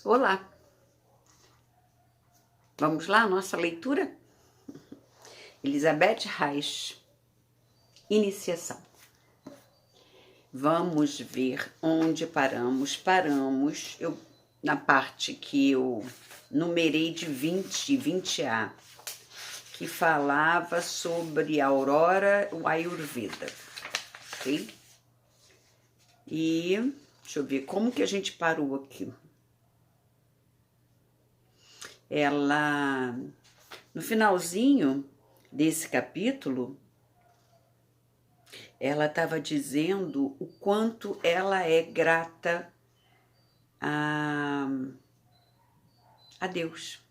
Olá! Vamos lá, nossa leitura? Elizabeth Reich, Iniciação. Vamos ver onde paramos. Paramos na parte que eu numerei de 20A, que falava sobre a aurora, o Ayurveda, ok? E deixa eu ver como que a gente parou aqui. Ela, no finalzinho desse capítulo, ela estava dizendo o quanto ela é grata a Deus.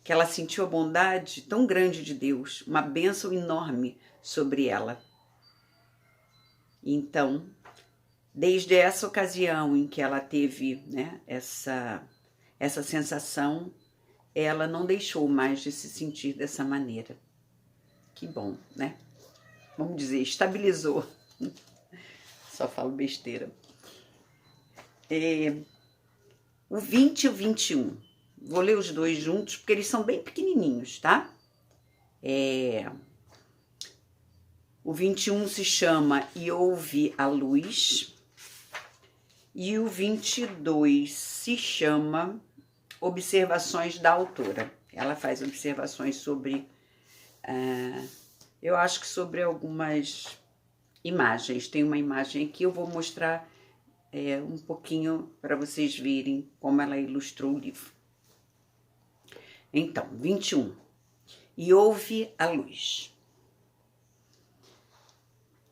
Que ela sentiu a bondade tão grande de Deus, uma bênção enorme sobre ela. Então, desde essa ocasião em que ela teve, né, essa sensação, ela não deixou mais de se sentir dessa maneira. Que bom, né? Vamos dizer, estabilizou. Só falo besteira. O 20 e o 21. Vou ler os dois juntos, porque eles são bem pequenininhos, tá? O 21 se chama E Ouve a Luz. E o 22 se chama Observações da Autora. Ela faz observações sobre, eu acho que sobre algumas imagens. Tem uma imagem aqui, eu vou mostrar um pouquinho para vocês verem como ela ilustrou o livro. Então, 21. E ouve a luz.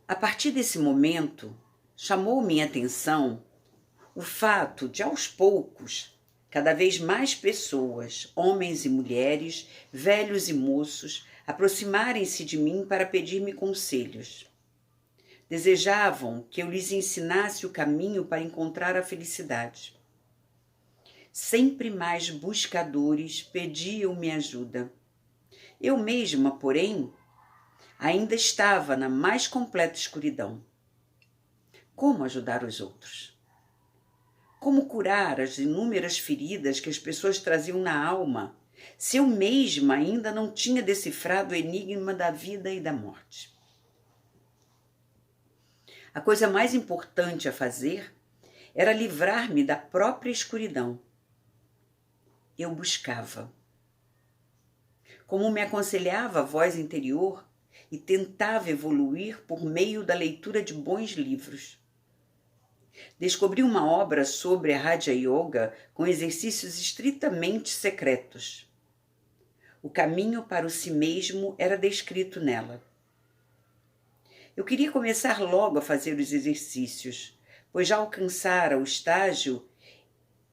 A partir desse momento, chamou minha atenção o fato de, aos poucos, cada vez mais pessoas, homens e mulheres, velhos e moços, aproximarem-se de mim para pedir-me conselhos. Desejavam que eu lhes ensinasse o caminho para encontrar a felicidade. Sempre mais buscadores pediam-me ajuda. Eu mesma, porém, ainda estava na mais completa escuridão. Como ajudar os outros? Como curar as inúmeras feridas que as pessoas traziam na alma, se eu mesma ainda não tinha decifrado o enigma da vida e da morte? A coisa mais importante a fazer era livrar-me da própria escuridão. Eu buscava. Como me aconselhava a voz interior, e tentava evoluir por meio da leitura de bons livros. Descobri uma obra sobre a Raja Yoga com exercícios estritamente secretos. O caminho para o si mesmo era descrito nela. Eu queria começar logo a fazer os exercícios, pois já alcançara o estágio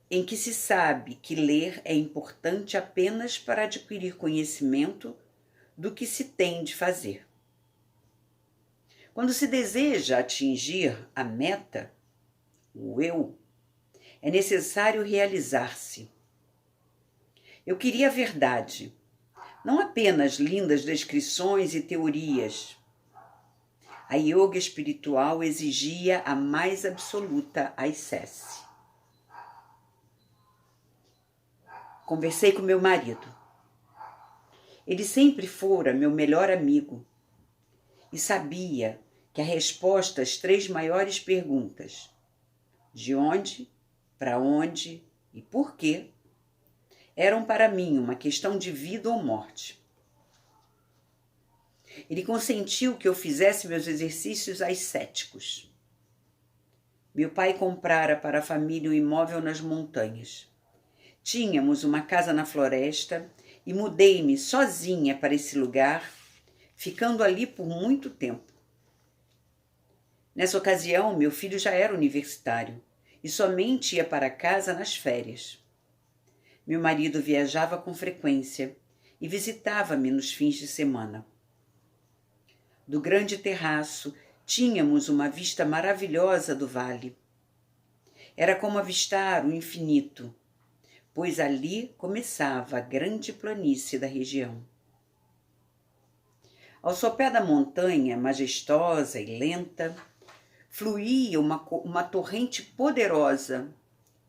em que se sabe que ler é importante apenas para adquirir conhecimento do que se tem de fazer. Quando se deseja atingir a meta, o eu, é necessário realizar-se. Eu queria a verdade, não apenas lindas descrições e teorias. A yoga espiritual exigia a mais absoluta ascese. Conversei com meu marido. Ele sempre fora meu melhor amigo e sabia que a resposta às 3 maiores perguntas, de onde, para onde e por quê, eram para mim uma questão de vida ou morte. Ele consentiu que eu fizesse meus exercícios ascéticos. Meu pai comprara para a família um imóvel nas montanhas. Tínhamos uma casa na floresta e mudei-me sozinha para esse lugar, ficando ali por muito tempo. Nessa ocasião, meu filho já era universitário e somente ia para casa nas férias. Meu marido viajava com frequência e visitava-me nos fins de semana. Do grande terraço, tínhamos uma vista maravilhosa do vale. Era como avistar o infinito, pois ali começava a grande planície da região. Ao sopé da montanha, majestosa e lenta, fluía uma torrente poderosa,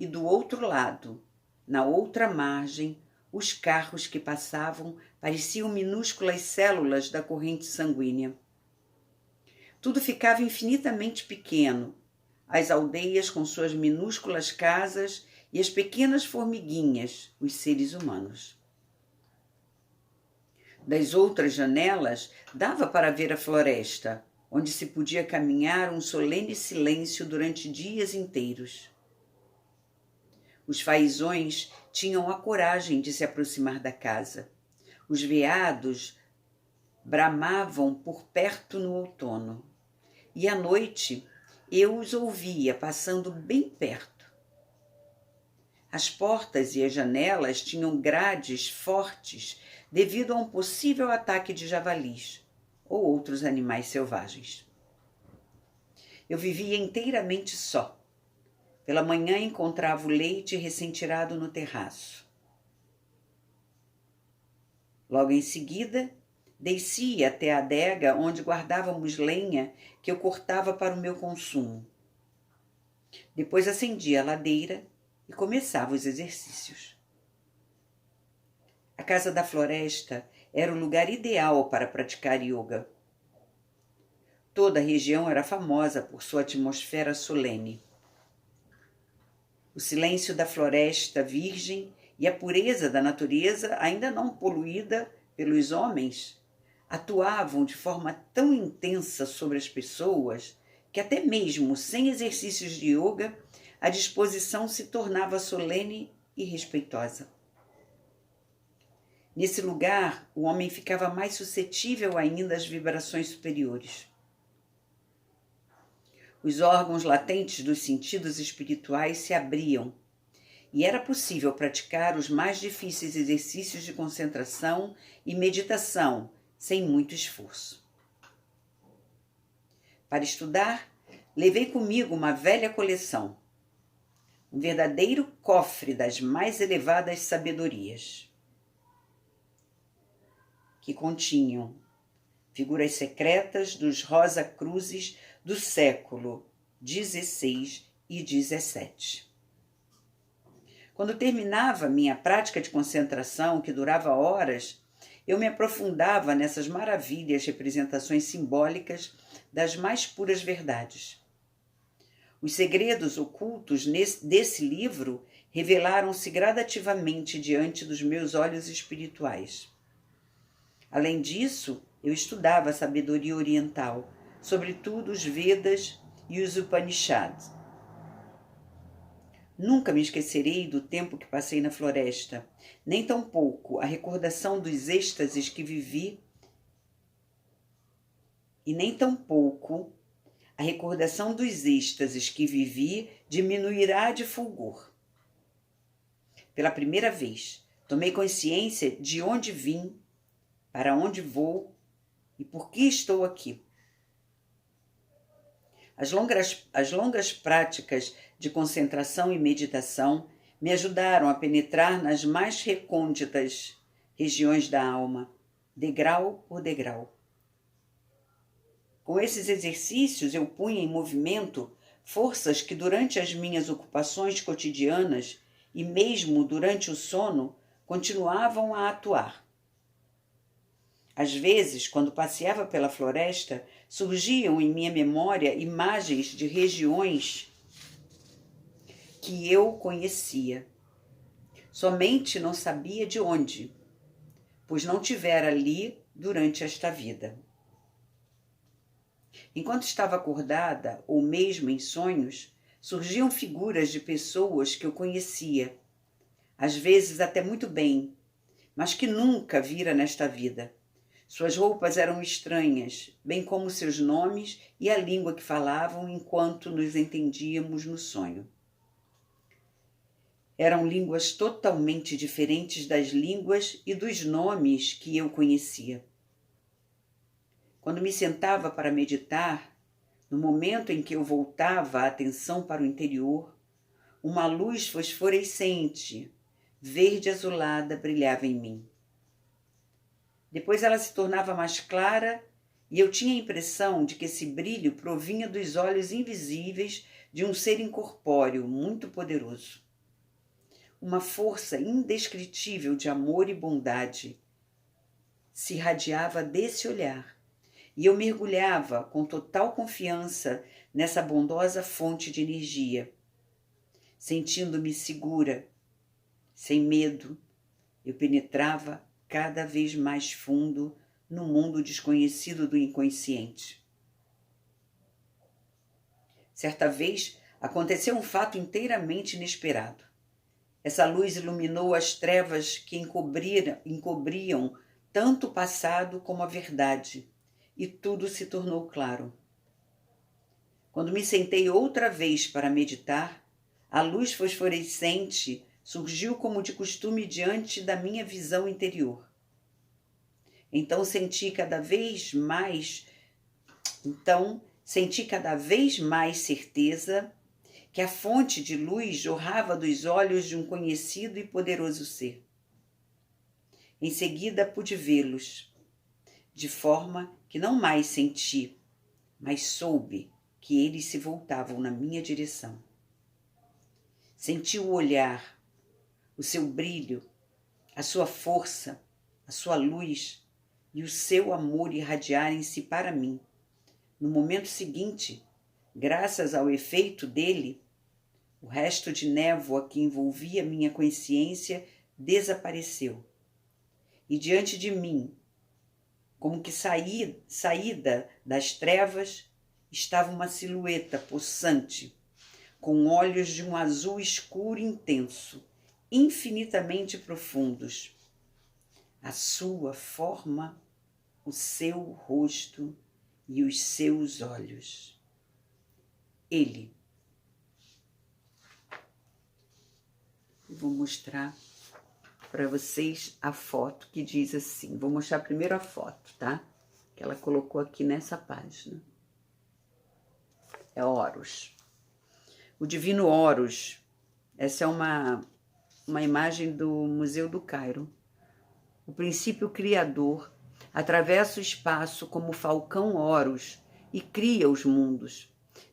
e do outro lado, na outra margem, os carros que passavam pareciam minúsculas células da corrente sanguínea. Tudo ficava infinitamente pequeno, as aldeias com suas minúsculas casas e as pequenas formiguinhas, os seres humanos. Das outras janelas dava para ver a floresta, onde se podia caminhar um solene silêncio durante dias inteiros. Os faisões tinham a coragem de se aproximar da casa. Os veados bramavam por perto no outono. E à noite eu os ouvia passando bem perto. As portas e as janelas tinham grades fortes devido a um possível ataque de javalis ou outros animais selvagens. Eu vivia inteiramente só. Pela manhã encontrava o leite recém-tirado no terraço. Logo em seguida, descia até a adega onde guardávamos lenha que eu cortava para o meu consumo. Depois acendia a ladeira e começava os exercícios. A Casa da Floresta era o lugar ideal para praticar yoga. Toda a região era famosa por sua atmosfera solene. O silêncio da floresta virgem e a pureza da natureza, ainda não poluída pelos homens, atuavam de forma tão intensa sobre as pessoas que até mesmo sem exercícios de yoga, a disposição se tornava solene e respeitosa. Nesse lugar, o homem ficava mais suscetível ainda às vibrações superiores. Os órgãos latentes dos sentidos espirituais se abriam e era possível praticar os mais difíceis exercícios de concentração e meditação sem muito esforço. Para estudar, levei comigo uma velha coleção, um verdadeiro cofre das mais elevadas sabedorias, que continham figuras secretas dos Rosa-Cruzes do século XVI e XVII. Quando terminava minha prática de concentração, que durava horas, eu me aprofundava nessas maravilhas representações simbólicas das mais puras verdades. Os segredos ocultos desse livro revelaram-se gradativamente diante dos meus olhos espirituais. Além disso, eu estudava a sabedoria oriental, sobretudo os Vedas e os Upanishads. Nunca me esquecerei do tempo que passei na floresta, nem tampouco a recordação dos êxtases que vivi, diminuirá de fulgor. Pela primeira vez, tomei consciência de onde vim, para onde vou e por que estou aqui. As longas práticas de concentração e meditação me ajudaram a penetrar nas mais recônditas regiões da alma, degrau por degrau. Com esses exercícios eu punha em movimento forças que durante as minhas ocupações cotidianas e mesmo durante o sono continuavam a atuar. Às vezes, quando passeava pela floresta, surgiam em minha memória imagens de regiões que eu conhecia. Somente não sabia de onde, pois não tivera ali durante esta vida. Enquanto estava acordada, ou mesmo em sonhos, surgiam figuras de pessoas que eu conhecia, às vezes até muito bem, mas que nunca vira nesta vida. Suas roupas eram estranhas, bem como seus nomes e a língua que falavam enquanto nos entendíamos no sonho. Eram línguas totalmente diferentes das línguas e dos nomes que eu conhecia. Quando me sentava para meditar, no momento em que eu voltava a atenção para o interior, uma luz fosforescente, verde-azulada, brilhava em mim. Depois ela se tornava mais clara e eu tinha a impressão de que esse brilho provinha dos olhos invisíveis de um ser incorpóreo muito poderoso. uma força indescritível de amor e bondade se irradiava desse olhar, e eu mergulhava com total confiança nessa bondosa fonte de energia, sentindo-me segura, sem medo. Eu penetrava cada vez mais fundo no mundo desconhecido do inconsciente. Certa vez, aconteceu um fato inteiramente inesperado. Essa luz iluminou as trevas que encobriam tanto o passado como a verdade, e tudo se tornou claro. Quando me sentei outra vez para meditar, a luz fosforescente surgiu como de costume diante da minha visão interior. Então senti cada vez mais certeza que a fonte de luz jorrava dos olhos de um conhecido e poderoso ser. Em seguida pude vê-los, de forma que não mais senti, mas soube que eles se voltavam na minha direção. Senti o olhar, o seu brilho, a sua força, a sua luz e o seu amor irradiarem-se para mim. No momento seguinte, graças ao efeito dele, o resto de névoa que envolvia minha consciência desapareceu. E diante de mim, como que saída das trevas, estava uma silhueta possante, com olhos de um azul escuro e intenso, infinitamente profundos. A sua forma, o seu rosto e os seus olhos. Ele. Vou mostrar para vocês a foto que diz assim. Vou mostrar primeiro a foto, tá? Que ela colocou aqui nessa página. É Horus. O divino Horus. Essa é uma imagem do Museu do Cairo. O princípio criador atravessa o espaço como o falcão Horus e cria os mundos.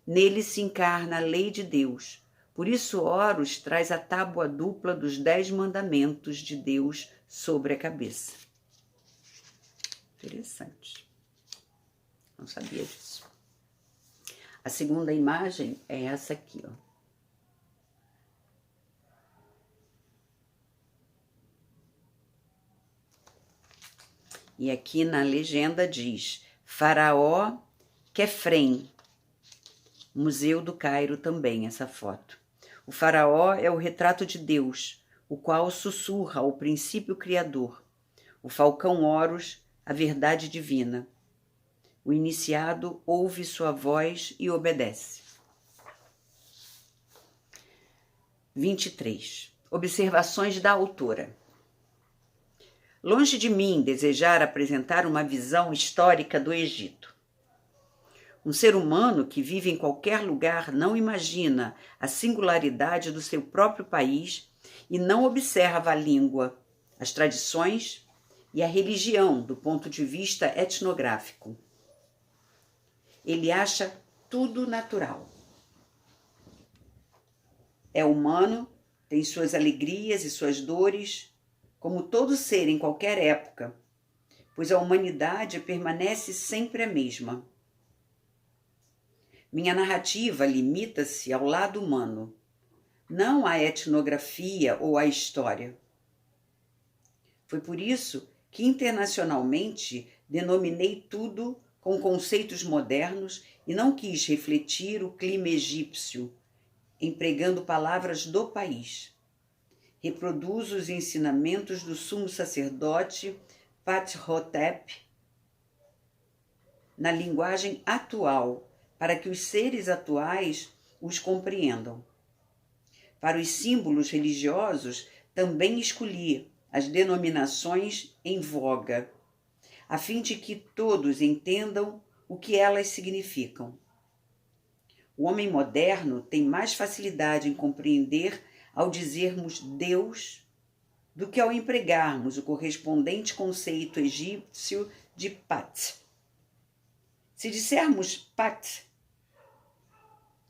Nele se encarna a lei de Deus. Por isso Horus traz a tábua dupla dos 10 mandamentos de Deus sobre a cabeça. Interessante. Não sabia disso. A segunda imagem é essa aqui, ó. E aqui na legenda diz Faraó Quefrem. Museu do Cairo também, essa foto. O faraó é o retrato de Deus, o qual sussurra ao princípio criador. O falcão Horus, a verdade divina. O iniciado ouve sua voz e obedece. 23. Observações da autora. Longe de mim desejar apresentar uma visão histórica do Egito. Um ser humano que vive em qualquer lugar não imagina a singularidade do seu próprio país e não observa a língua, as tradições e a religião do ponto de vista etnográfico. Ele acha tudo natural. É humano, tem suas alegrias e suas dores, como todo ser em qualquer época, pois a humanidade permanece sempre a mesma. Minha narrativa limita-se ao lado humano, não à etnografia ou à história. Foi por isso que internacionalmente denominei tudo com conceitos modernos e não quis refletir o clima egípcio, empregando palavras do país. Reproduzo os ensinamentos do sumo sacerdote Ptahhotep na linguagem atual, para que os seres atuais os compreendam. Para os símbolos religiosos, também escolhi as denominações em voga, a fim de que todos entendam o que elas significam. O homem moderno tem mais facilidade em compreender ao dizermos Deus do que ao empregarmos o correspondente conceito egípcio de Pat. Se dissermos Pat,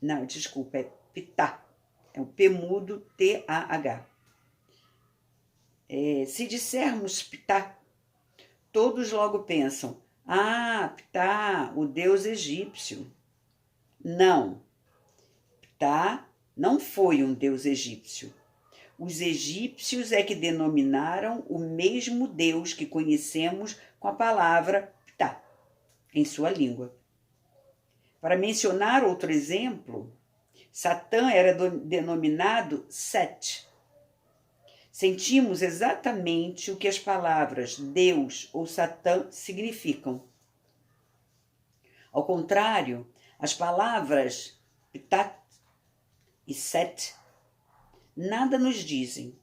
não, desculpa, é Ptah, é o P mudo, T-A-H. Se dissermos Ptah, todos logo pensam, Ptah, o deus egípcio. Não, Ptah não foi um deus egípcio. Os egípcios é que denominaram o mesmo Deus que conhecemos com a palavra Ptah, em sua língua. Para mencionar outro exemplo, Satã era denominado Set. Sentimos exatamente o que as palavras Deus ou Satã significam. Ao contrário, as palavras Ptah e Set nada nos dizem.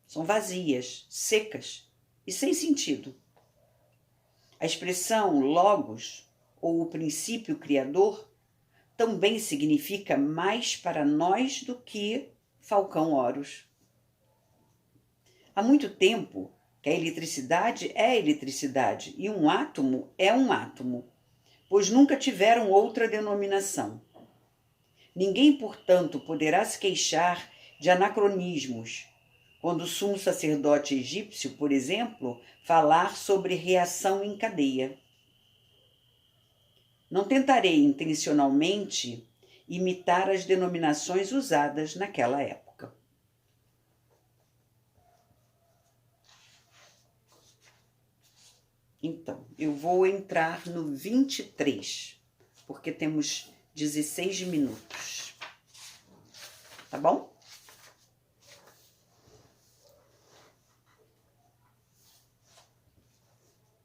São vazias, secas e sem sentido. A expressão logos, ou o princípio criador, também significa mais para nós do que Falcão Horus. Há muito tempo que a eletricidade é eletricidade e um átomo é um átomo, pois nunca tiveram outra denominação. Ninguém, portanto, poderá se queixar de anacronismos, quando o sumo sacerdote egípcio, por exemplo, falar sobre reação em cadeia. Não tentarei intencionalmente imitar as denominações usadas naquela época. Então, eu vou entrar no 23, porque temos 16 minutos. Tá bom?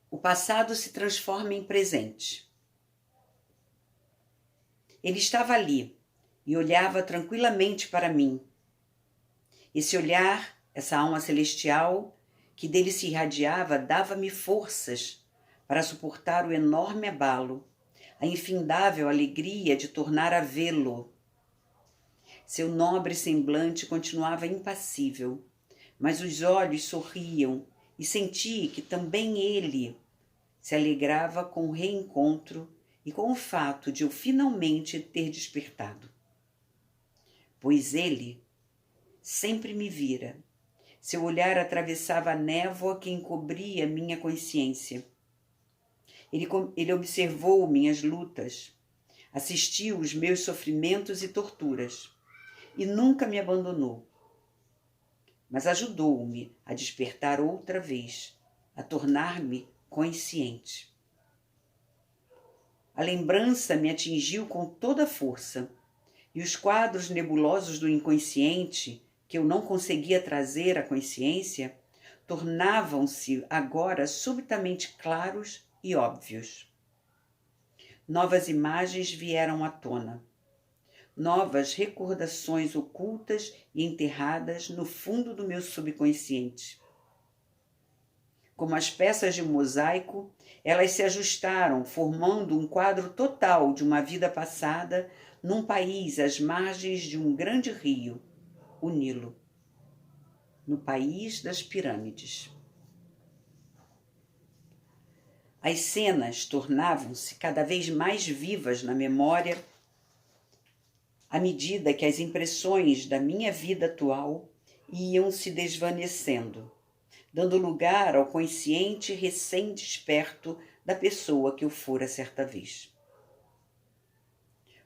O passado se transforma em presente. Ele estava ali e olhava tranquilamente para mim. Esse olhar, essa alma celestial que dele se irradiava, dava-me forças para suportar o enorme abalo, a infindável alegria de tornar a vê-lo. Seu nobre semblante continuava impassível, mas os olhos sorriam e senti que também ele se alegrava com o reencontro e com o fato de eu finalmente ter despertado. Pois ele sempre me vira. Seu olhar atravessava a névoa que encobria minha consciência. Ele observou minhas lutas, assistiu os meus sofrimentos e torturas, e nunca me abandonou. Mas ajudou-me a despertar outra vez, a tornar-me consciente. A lembrança me atingiu com toda a força, e os quadros nebulosos do inconsciente, que eu não conseguia trazer à consciência, tornavam-se agora subitamente claros e óbvios. Novas imagens vieram à tona, novas recordações ocultas e enterradas no fundo do meu subconsciente. Como as peças de um mosaico, elas se ajustaram, formando um quadro total de uma vida passada num país às margens de um grande rio, o Nilo, no país das pirâmides. As cenas tornavam-se cada vez mais vivas na memória à medida que as impressões da minha vida atual iam se desvanecendo, dando lugar ao consciente recém-desperto da pessoa que eu fora certa vez.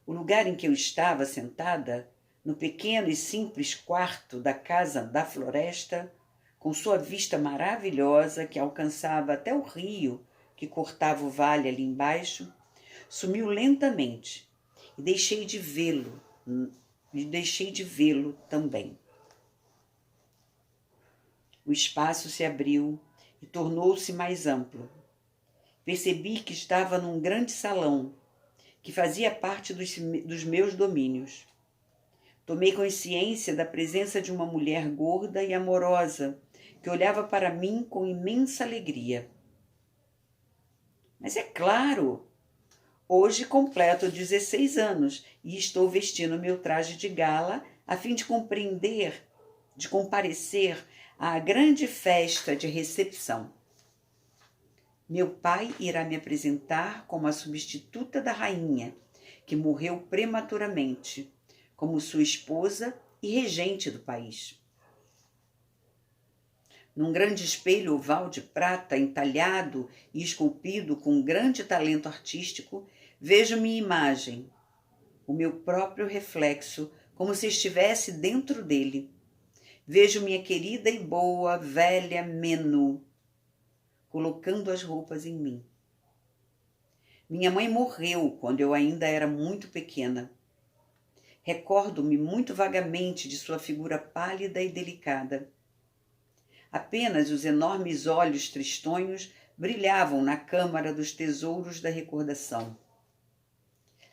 O lugar em que eu estava sentada, no pequeno e simples quarto da casa da floresta, com sua vista maravilhosa que alcançava até o rio que cortava o vale ali embaixo, sumiu lentamente e deixei de vê-lo também. O espaço se abriu e tornou-se mais amplo. Percebi que estava num grande salão, que fazia parte dos meus domínios. Tomei consciência da presença de uma mulher gorda e amorosa, que olhava para mim com imensa alegria. Mas é claro, hoje completo 16 anos e estou vestindo meu traje de gala a fim de comparecer à grande festa de recepção. Meu pai irá me apresentar como a substituta da rainha, que morreu prematuramente, como sua esposa e regente do país. Num grande espelho oval de prata, entalhado e esculpido com grande talento artístico, vejo minha imagem, o meu próprio reflexo, como se estivesse dentro dele. Vejo minha querida e boa velha Menu, colocando as roupas em mim. Minha mãe morreu quando eu ainda era muito pequena. Recordo-me muito vagamente de sua figura pálida e delicada. Apenas os enormes olhos tristonhos brilhavam na câmara dos tesouros da recordação.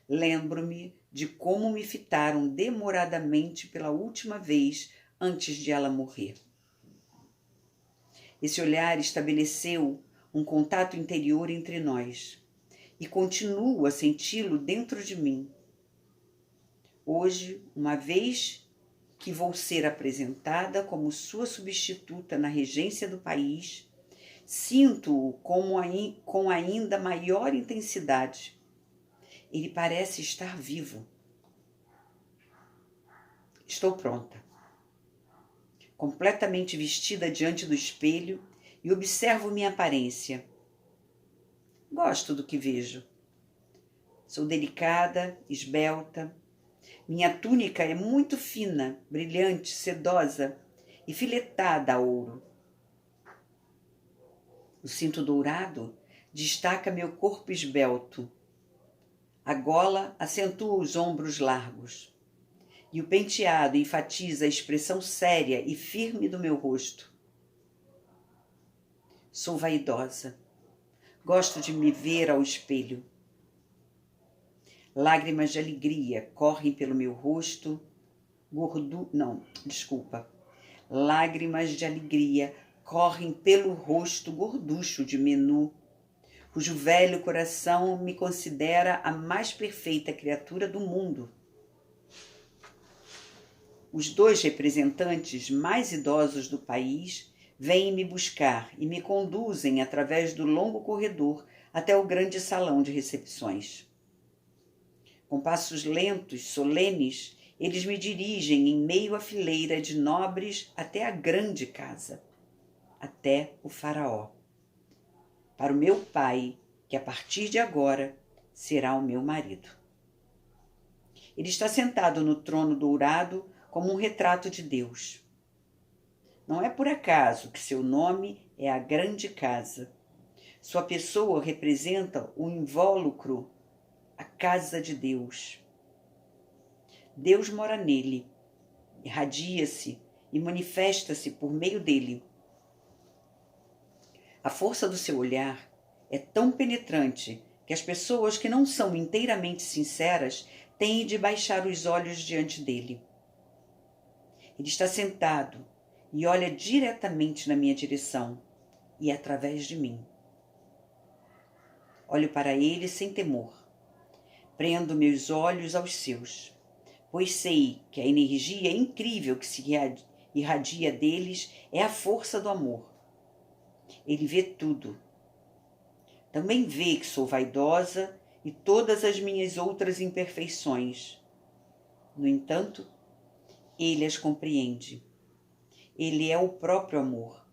Lembro-me de como me fitaram demoradamente pela última vez antes de ela morrer. Esse olhar estabeleceu um contato interior entre nós e continuo a senti-lo dentro de mim. Hoje, uma vez que vou ser apresentada como sua substituta na regência do país, sinto-o com ainda maior intensidade. Ele parece estar vivo. Estou pronta. Completamente vestida diante do espelho e observo minha aparência. Gosto do que vejo. Sou delicada, esbelta. Minha túnica é muito fina, brilhante, sedosa e filetada a ouro. O cinto dourado destaca meu corpo esbelto. A gola acentua os ombros largos. E o penteado enfatiza a expressão séria e firme do meu rosto. Sou vaidosa. Gosto de me ver ao espelho. Lágrimas de alegria correm pelo meu rosto. Lágrimas de alegria correm pelo rosto gorducho de Menu, cujo velho coração me considera a mais perfeita criatura do mundo. Os 2 representantes mais idosos do país vêm me buscar e me conduzem através do longo corredor até o grande salão de recepções. Com passos lentos, solenes, eles me dirigem em meio à fileira de nobres até a grande casa, até o faraó. Para o meu pai, que a partir de agora será o meu marido. Ele está sentado no trono dourado como um retrato de Deus. Não é por acaso que seu nome é a Grande Casa. Sua pessoa representa o invólucro, a casa de Deus. Deus mora nele, irradia-se e manifesta-se por meio dele. A força do seu olhar é tão penetrante que as pessoas que não são inteiramente sinceras têm de baixar os olhos diante dele. Ele está sentado e olha diretamente na minha direção e através de mim. Olho para ele sem temor. Prendo meus olhos aos seus, pois sei que a energia incrível que se irradia deles é a força do amor. Ele vê tudo. Também vê que sou vaidosa e todas as minhas outras imperfeições. No entanto, ele as compreende. Ele é o próprio amor.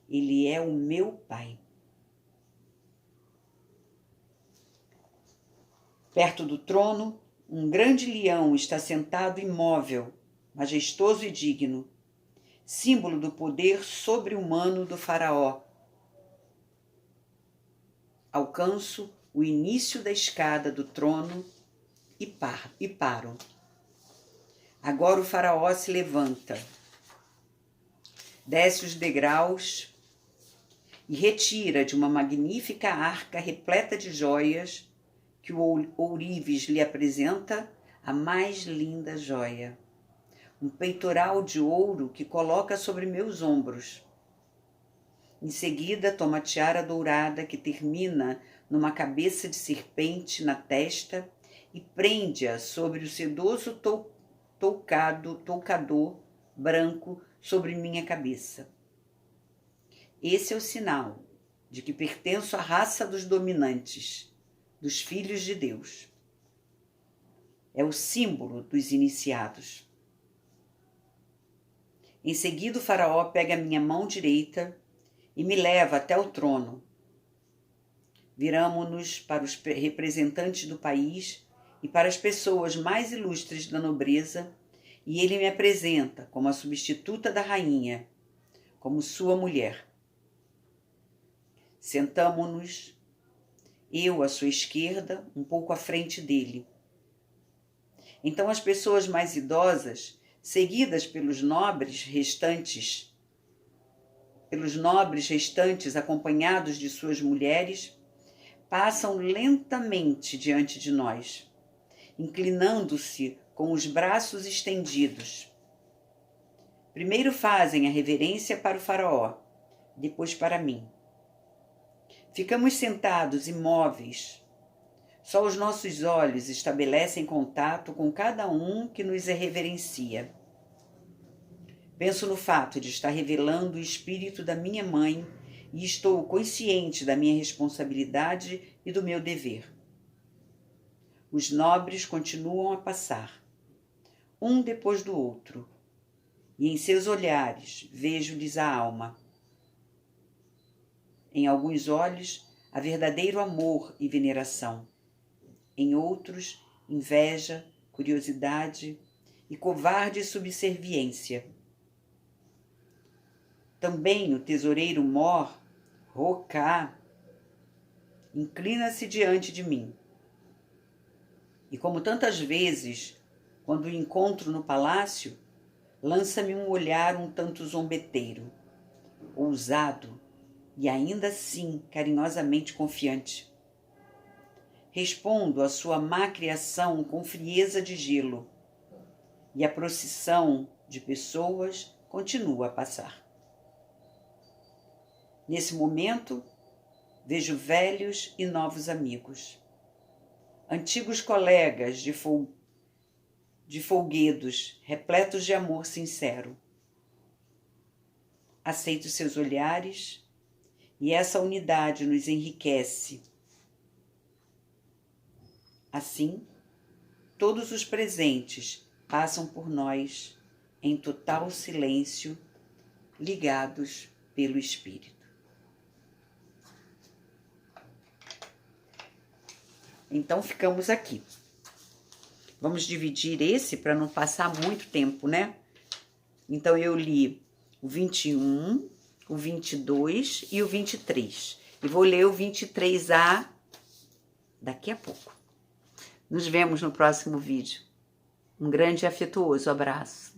Ele é o meu Pai. Perto do trono, um grande leão está sentado imóvel, majestoso e digno, símbolo do poder sobre-humano do faraó. Alcanço o início da escada do trono e paro. Agora o faraó se levanta, desce os degraus e retira de uma magnífica arca repleta de joias que o ourives lhe apresenta a mais linda joia. Um peitoral de ouro que coloca sobre meus ombros. Em seguida, toma a tiara dourada que termina numa cabeça de serpente na testa e prende-a sobre o sedoso toucador branco sobre minha cabeça. Esse é o sinal de que pertenço à raça dos dominantes, dos filhos de Deus. É o símbolo dos iniciados. Em seguida, o faraó pega minha mão direita e me leva até o trono. Viramo-nos para os representantes do país e para as pessoas mais ilustres da nobreza, e ele me apresenta como a substituta da rainha, como sua mulher. Sentamo-nos, eu à sua esquerda, um pouco à frente dele. Então as pessoas mais idosas, seguidas pelos nobres restantes acompanhados de suas mulheres, passam lentamente diante de nós, inclinando-se com os braços estendidos. Primeiro fazem a reverência para o faraó, depois para mim. Ficamos sentados, imóveis. Só os nossos olhos estabelecem contato com cada um que nos reverencia. Penso no fato de estar revelando o espírito da minha mãe e estou consciente da minha responsabilidade e do meu dever. Os nobres continuam a passar, um depois do outro, e em seus olhares vejo-lhes a alma. Em alguns olhos, há verdadeiro amor e veneração. Em outros, inveja, curiosidade e covarde subserviência. Também o tesoureiro Mor, Roká, inclina-se diante de mim. E como tantas vezes, quando o encontro no palácio, lança-me um olhar um tanto zombeteiro, ousado e ainda assim carinhosamente confiante. Respondo à sua má criação com frieza de gelo, e a procissão de pessoas continua a passar. Nesse momento, vejo velhos e novos amigos, antigos colegas de folguedos, repletos de amor sincero. Aceito seus olhares e essa unidade nos enriquece. Assim, todos os presentes passam por nós em total silêncio, ligados pelo Espírito. Então, ficamos aqui. Vamos dividir esse para não passar muito tempo, né? Então, eu li o 21, o 22 e o 23. E vou ler o 23A daqui a pouco. Nos vemos no próximo vídeo. Um grande e afetuoso abraço.